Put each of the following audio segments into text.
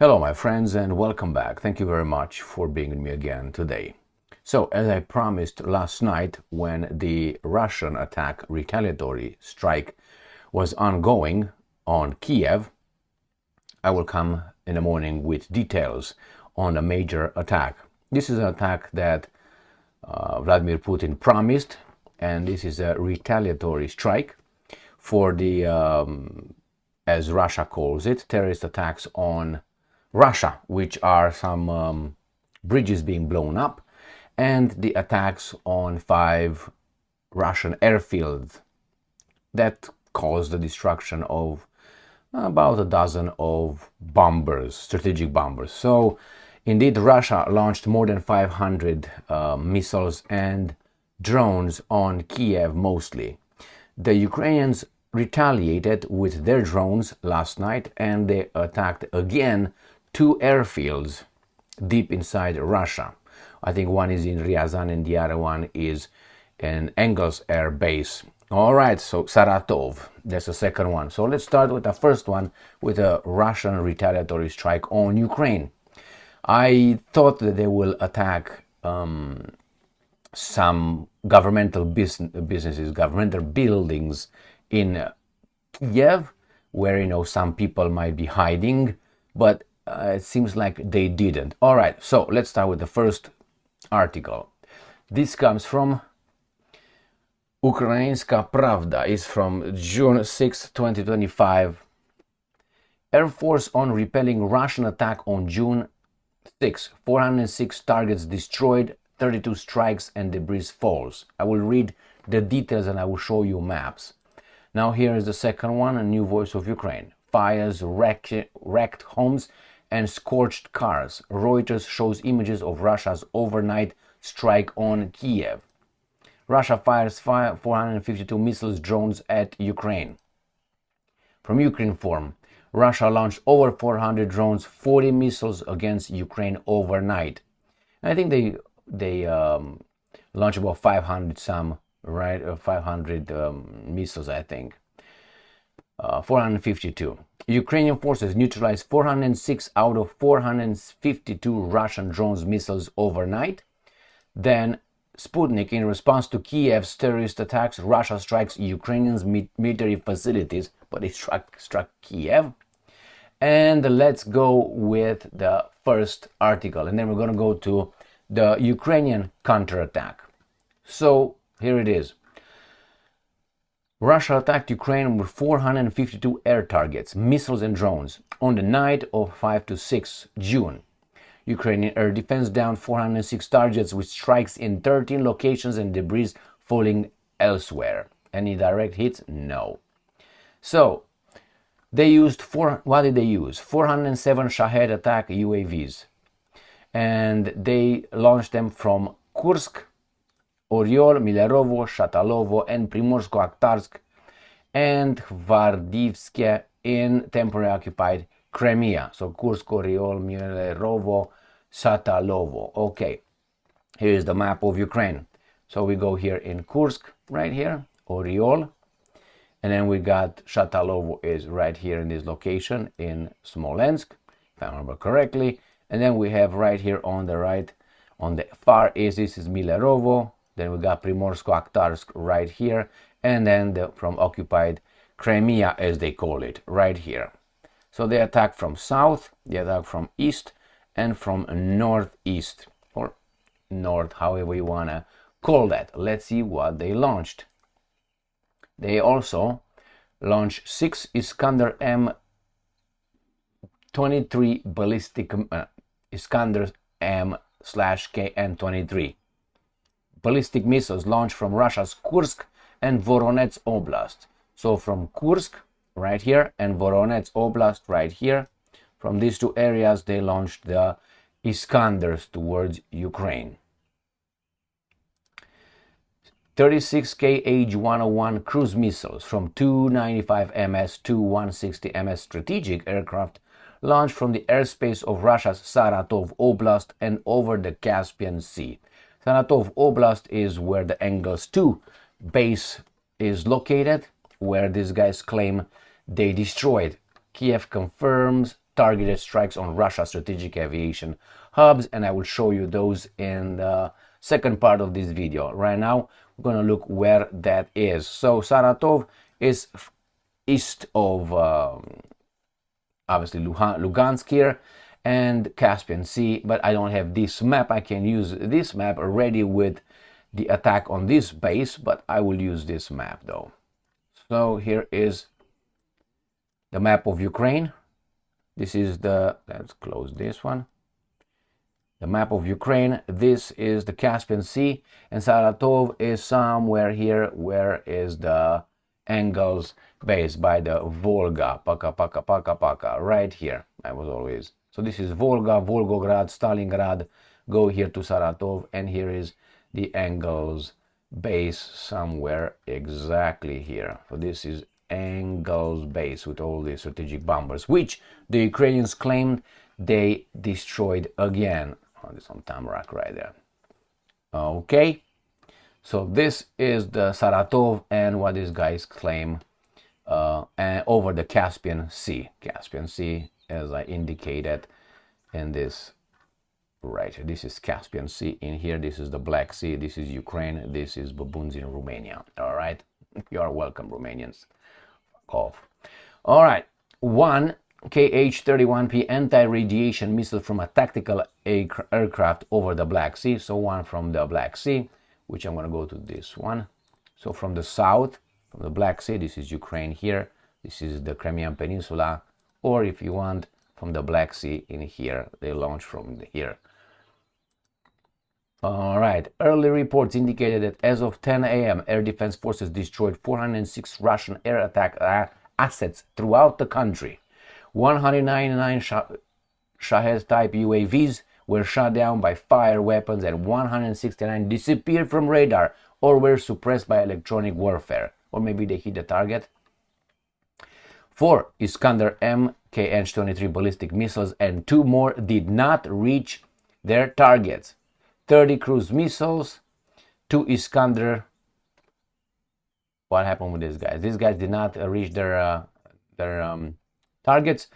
Hello my friends and welcome back. Thank you very much for being with me again today. So as I promised last night when the Russian attack retaliatory strike was ongoing on Kiev, I will come in the morning with details on a major attack. This is an attack that Vladimir Putin promised, and this is a retaliatory strike for the, as Russia calls it, terrorist attacks on Russia, which are some bridges being blown up, and the attacks on 5 Russian airfields that caused the destruction of about a dozen of bombers, strategic bombers. So indeed, Russia launched more than 500 missiles and drones on Kiev mostly. The Ukrainians retaliated with their drones last night, and they attacked again 2 airfields deep inside Russia. I think one is in Ryazan and the other one is in Engels Air Base. All right, so Saratov, that's the second one. So let's start with the first one, with a Russian retaliatory strike on Ukraine. I thought that they will attack some governmental businesses, governmental buildings in Kiev, where some people might be hiding, but it seems like they didn't. All right, so let's start with the first article. This comes from Ukrainska Pravda. It's from June 6, 2025. Air Force on repelling Russian attack on June 6. 406 targets destroyed, 32 strikes and debris falls. I will read the details and I will show you maps. Now here is the second one, a new voice of Ukraine. Fires, wrecked homes and scorched cars. Reuters shows images of Russia's overnight strike on Kiev. Russia fires 452 missiles drones at Ukraine. From Ukrinform, Russia launched over 400 drones, 40 missiles against Ukraine overnight. I think they launched about 500 some, right? 500 missiles, I think. 452. Ukrainian forces neutralized 406 out of 452 Russian drones missiles overnight. Then Sputnik, in response to Kiev's terrorist attacks, Russia strikes Ukrainians' military facilities, but it struck Kiev. And let's go with the first article, and then we're going to go to the Ukrainian counterattack. So here it is. Russia attacked Ukraine with 452 air targets, missiles and drones on the night of 5 to 6 June. Ukrainian air defense downed 406 targets with strikes in 13 locations and debris falling elsewhere. Any direct hits? No. So they used what did they use? 407 Shahed attack UAVs, and they launched them from Kursk, Oriol, Milerovo, Shatalovo, and Primorsko-Akhtarsk, and Hvardivske in temporarily occupied Crimea. So Kursk, Oriol, Milerovo, Shatalovo. Okay, here is the map of Ukraine. So we go here in Kursk, right here, Oriol, and then we got Shatalovo is right here in this location in Smolensk, if I remember correctly. And then we have right here on the right, on the far east, this is Milerovo. Then we got Primorsko-Akhtarsk right here, and then from occupied Crimea, as they call it, right here. So they attack from south, they attack from east, and from northeast, or north, however you want to call that. Let's see what they launched. They also launched 6 Iskander M23 ballistic Iskander M/KN-23 ballistic missiles launched from Russia's Kursk and Voronezh Oblast. So from Kursk right here and Voronezh Oblast right here, from these 2 areas they launched the Iskanders towards Ukraine. 36 Kh-101 cruise missiles from 295 ms to 160 ms strategic aircraft launched from the airspace of Russia's Saratov Oblast and over the Caspian Sea. Saratov Oblast is where the Engels 2 base is located, where these guys claim they destroyed. Kiev confirms targeted strikes on Russia's strategic aviation hubs, and I will show you those in the second part of this video. Right now, we're going to look where that is. So Saratov is east of obviously Lugansk here and Caspian Sea, but I don't have this map. I can use this map already with the attack on this base, but I will use this map though. So here is the map of Ukraine. This is the, let's close this one. The map of Ukraine. This is the Caspian Sea, and Saratov is somewhere here. Where is the Engels base? By the Volga, Paka, right here. I was always. So this is Volga, Volgograd, Stalingrad. Go here to Saratov, and here is the Engels base somewhere exactly here. So this is Engels base with all the strategic bombers, which the Ukrainians claimed they destroyed again. Oh, there's some Tamarack right there. Okay, so this is the Saratov and what these guys claim and over the Caspian Sea. Caspian Sea, as I indicated in this right here. This is Caspian Sea in here. This is the Black Sea. This is Ukraine. This is baboons in Romania. All right, you are welcome, Romanians. Fuck off. All right, one KH-31P anti-radiation missile from a tactical aircraft over the Black Sea. So one from the Black Sea, which I'm going to go to this one. So from the south, from the Black Sea, this is Ukraine here. This is the Crimean Peninsula. Or if you want, from the Black Sea in here. They launch from here. All right. Early reports indicated that as of 10 a.m., air defense forces destroyed 406 Russian air attack assets throughout the country. 199 Shahed-type UAVs were shot down by fire weapons, and 169 disappeared from radar or were suppressed by electronic warfare. Or maybe they hit the target. 4 Iskander-M KH-23 ballistic missiles and 2 more did not reach their targets. 30 cruise missiles, 2 Iskander. What happened with these guys? These guys did not reach their targets.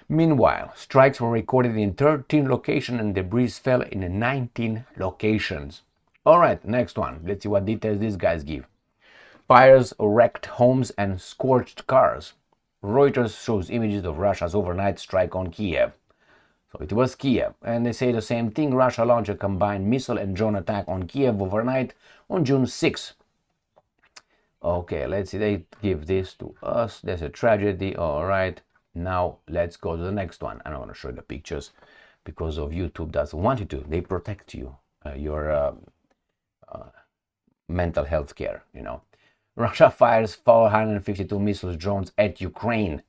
Meanwhile, strikes were recorded in 13 locations and debris fell in 19 locations. All right, next one. Let's see what details these guys give. Fires wrecked homes and scorched cars. Reuters shows images of Russia's overnight strike on Kiev. So it was Kiev, and they say the same thing. Russia launched a combined missile and drone attack on Kiev overnight on June 6. Okay, let's see. They give this to us. There's a tragedy. All right. Now let's go to the next one. I don't want to show you the pictures because of YouTube doesn't want you to. They protect you, your mental health care, you know. Russia fires 452 missiles drones at Ukraine.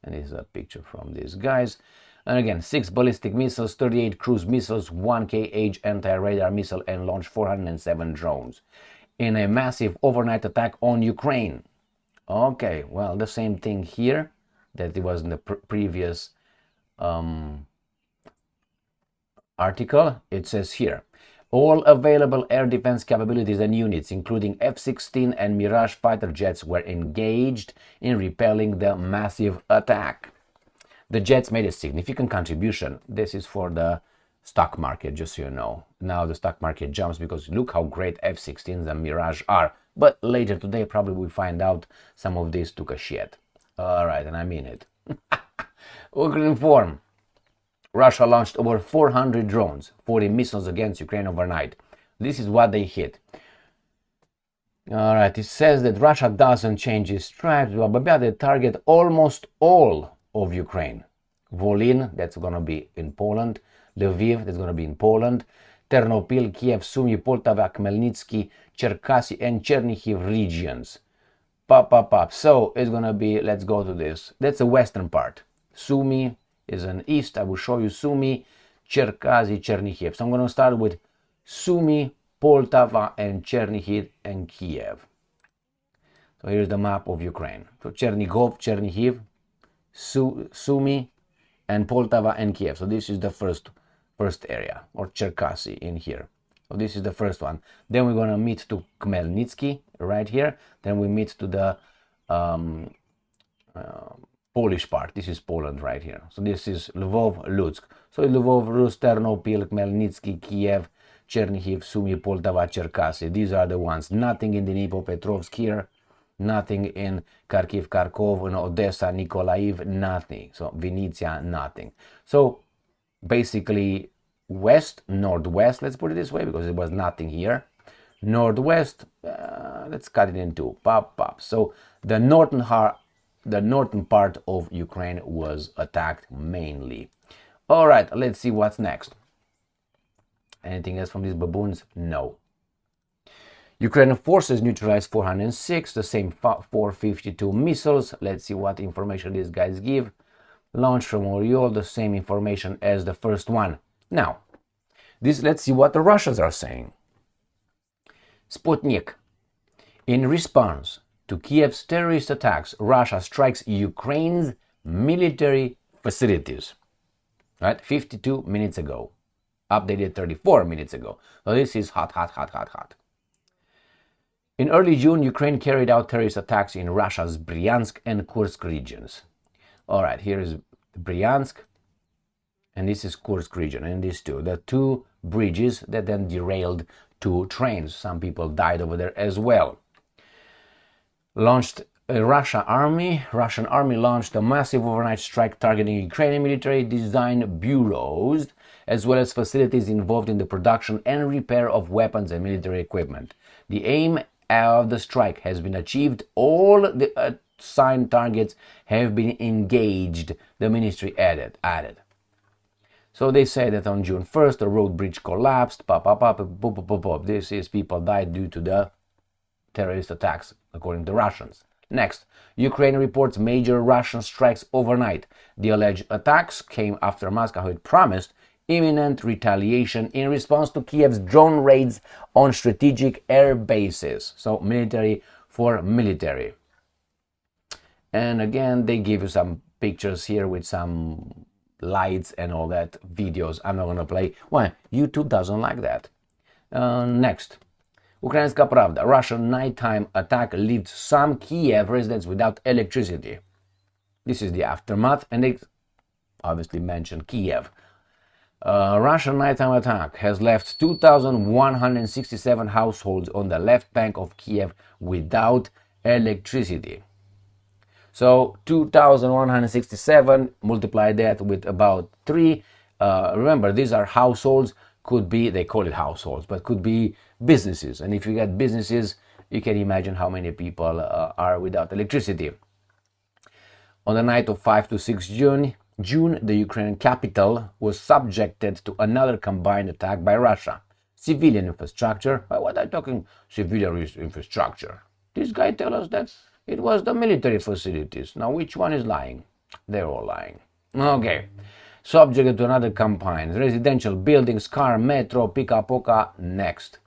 And this is a picture from these guys. And again, 6 ballistic missiles, 38 cruise missiles, 1 KH anti-radar missile, and launched 407 drones in a massive overnight attack on Ukraine. Okay, well, the same thing here that it was in the previous article. It says here, all available air defense capabilities and units, including F-16 and Mirage fighter jets, were engaged in repelling the massive attack. The jets made a significant contribution. This is for the stock market, just so you know. Now the stock market jumps because look how great F-16s and Mirage are. But later today, probably we'll find out some of these took a shit. All right, and I mean it. Ukraine form. Russia launched over 400 drones, 40 missiles against Ukraine overnight. This is what they hit. All right, it says that Russia doesn't change its stripes, but they target almost all of Ukraine. Volyn, that's going to be in Poland. Lviv, that's going to be in Poland. Ternopil, Kiev, Sumy, Poltava, Khmelnytsky, Cherkasy, and Chernihiv regions. So it's going to be, let's go to this. That's the western part. Sumy is an east. I will show you Sumy, Cherkasy, Chernihiv. So I'm going to start with Sumy, Poltava, and Chernihiv, and Kiev. So here's the map of Ukraine. So Chernigov, Chernihiv, Sumy, and Poltava, and Kiev. So this is the first area, or Cherkasy in here. So this is the first one. Then we're going to meet to Khmelnytsky right here. Then we meet to the Polish part. This is Poland right here. So this is Lvov, Lutsk. So Lvov, Rus, Ternopil, Khmelnytsky, Kiev, Chernihiv, Sumy, Poltava, Cherkasy. These are the ones. Nothing in the Dnipropetrovsk here. Nothing in Kharkiv, Kharkov, in Odessa, Nikolaev, nothing. So Vinnytsia, nothing. So basically west, northwest, let's put it this way, because it was nothing here. Northwest, let's cut it in two. Pop, pop. So the northern part of Ukraine was attacked mainly. All right, let's see what's next. Anything else from these baboons? No. Ukrainian forces neutralized 406, the same 452 missiles. Let's see what information these guys give. Launched from Oriol, the same information as the first one. Now, let's see what the Russians are saying. Sputnik. In response to Kiev's terrorist attacks, Russia strikes Ukraine's military facilities. Right? 52 minutes ago. Updated 34 minutes ago. So this is hot, hot, hot, hot, hot. In early June, Ukraine carried out terrorist attacks in Russia's Bryansk and Kursk regions. All right, here is Bryansk, and this is Kursk region, and these two. The two bridges that then derailed two trains. Some people died over there as well. Russian army launched a massive overnight strike targeting Ukrainian military design bureaus, as well as facilities involved in the production and repair of weapons and military equipment. The aim of the strike has been achieved. All the assigned targets have been engaged, the ministry added. So they say that on June 1st, a road bridge collapsed. This is people died due to the terrorist attacks, according to Russians. Next, Ukraine reports major Russian strikes overnight. The alleged attacks came after Moscow had promised imminent retaliation in response to Kiev's drone raids on strategic air bases. So military for military. And again, they give you some pictures here with some lights and all that, videos. I'm not going to play. Why? YouTube doesn't like that. Next. Ukrainska Pravda. Russian nighttime attack left some Kiev residents without electricity. This is the aftermath, and they obviously mentioned Kiev. Russian nighttime attack has left 2,167 households on the left bank of Kiev without electricity. So 2,167, multiply that with about 3. Remember, these are households. Could be, they call it households, but could be businesses. And if you get businesses, you can imagine how many people are without electricity. On the night of 5 to 6 June, the Ukrainian capital was subjected to another combined attack by Russia. Civilian infrastructure. What are you talking civilian infrastructure? This guy tells us that it was the military facilities. Now, which one is lying? They're all lying. Okay. Subjected to another campaign. Residential buildings, car, metro, pika-poka. Next.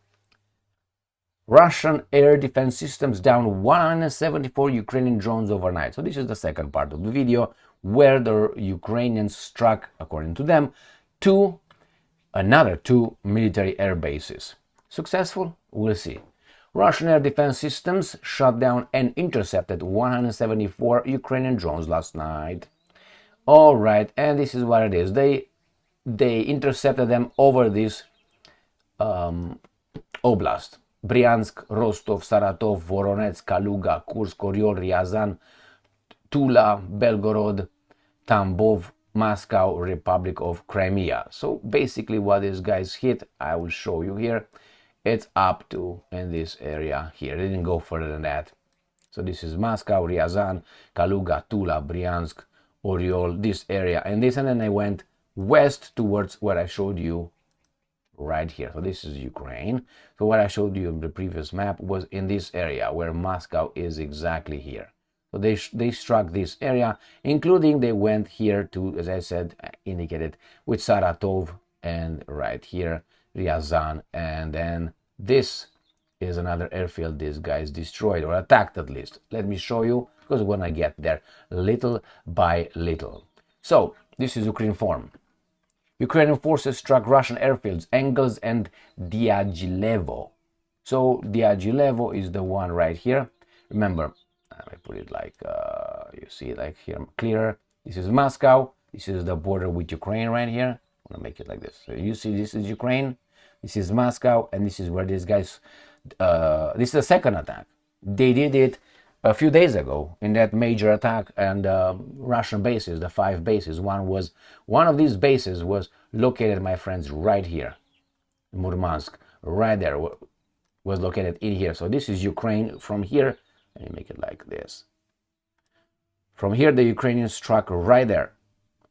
Russian air defense systems down 174 Ukrainian drones overnight. So this is the second part of the video, where the Ukrainians struck, according to them, another two military air bases. Successful? We'll see. Russian air defense systems shot down and intercepted 174 Ukrainian drones last night. All right, and this is what it is. They intercepted them over this oblast. Bryansk, Rostov, Saratov, Voronezh, Kaluga, Kursk, Oriol, Ryazan, Tula, Belgorod, Tambov, Moscow, Republic of Crimea. So basically what these guys hit, I will show you here. It's up to in this area here. They didn't go further than that. So this is Moscow, Ryazan, Kaluga, Tula, Bryansk, Oriol, this area. And then I went west towards what I showed you right here. So this is Ukraine. So what I showed you in the previous map was in this area where Moscow is exactly here. So they struck this area, including they went here to, as I said, indicated with Saratov, and right here Ryazan, and then this is another airfield these guys destroyed or attacked at least. Let me show you, because when I get there, little by little. So this is Ukraine form. Ukrainian forces struck Russian airfields, Engels and Diaghilevo. So Diaghilevo is the one right here. Remember, I put it like, you see like here, clear. This is Moscow. This is the border with Ukraine right here. I'm gonna make it like this. So you see, this is Ukraine, this is Moscow, and this is where these guys, this is the second attack. They did it a few days ago in that major attack, and Russian bases, the 5 bases. One of these bases was located, my friends, right here. Murmansk, right there, was located in here. So this is Ukraine. From here, let me make it like this. From here, the Ukrainians struck right there.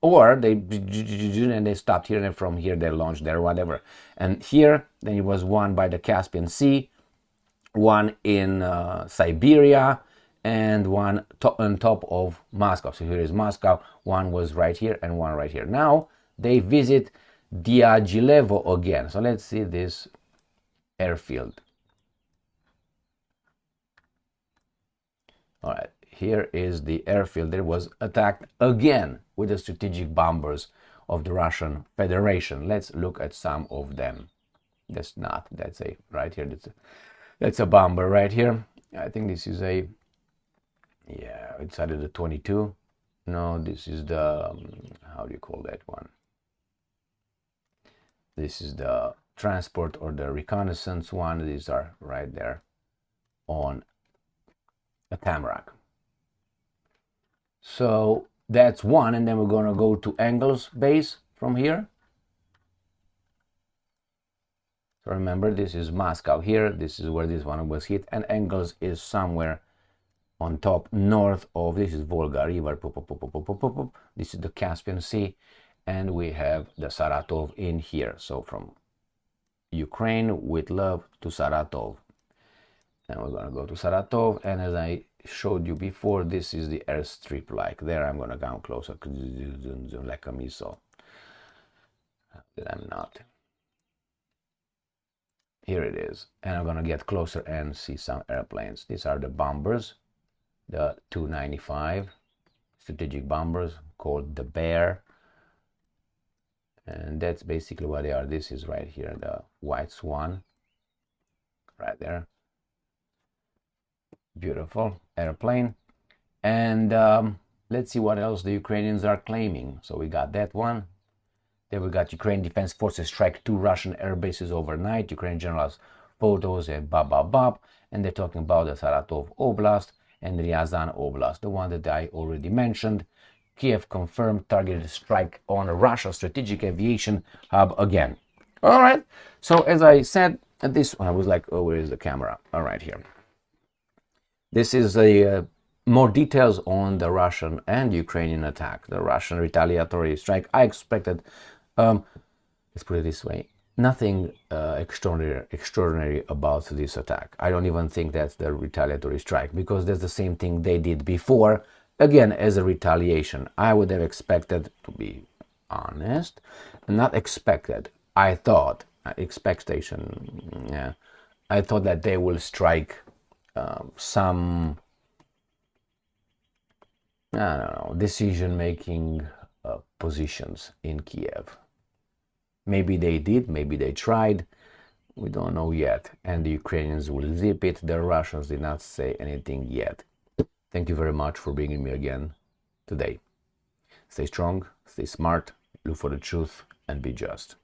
Or they stopped here, and from here they launched there, whatever. And here, then it was one by the Caspian Sea, one in Siberia, and one on top of Moscow. So here is Moscow. One was right here and one right here. Now they visit Diaghilevo again. So let's see this airfield. All right, here is the airfield that was attacked again with the strategic bombers of the Russian Federation. Let's look at some of them. That's a right here. That's a bomber right here. I think this is a, yeah, it's either the 22. No, this is the, how do you call that one? This is the transport or the reconnaissance one. These are right there on a Tamarack. So that's one, and then we're going to go to Engels base from here. So remember, this is Moscow here. This is where this one was hit, and Engels is somewhere on top north of, this is Volga River. This is the Caspian Sea, and we have the Saratov in here. So from Ukraine with love to Saratov. And we're going to go to Saratov, and as I showed you before, this is the airstrip like there. I'm going to come closer like a missile. That I'm not. Here it is, and I'm going to get closer and see some airplanes. These are the bombers, the 295 strategic bombers called the Bear, and that's basically what they are. This is right here, the White Swan, right there. Beautiful airplane. And let's see what else the Ukrainians are claiming. So we got that one. Then we got Ukrainian Defense Forces strike 2 Russian air bases overnight. Ukrainian generals photos and bab. And they're talking about the Saratov Oblast and Ryazan Oblast, the one that I already mentioned. Kiev confirmed targeted strike on Russia's strategic aviation hub again. All right. So as I said, at this one I was like, oh, where is the camera? All right, here. This is a more details on the Russian and Ukrainian attack, the Russian retaliatory strike. I expected, let's put it this way, nothing extraordinary about this attack. I don't even think that's the retaliatory strike, because that's the same thing they did before, again as a retaliation. I would have expected, to be honest, not expected. I thought, expectation, yeah, I thought that they will strike some, I don't know, decision-making positions in Kiev. Maybe they did, maybe they tried, we don't know yet. And the Ukrainians will zip it. The Russians did not say anything yet. Thank you very much for being with me again today. Stay strong, stay smart, look for the truth, and be just.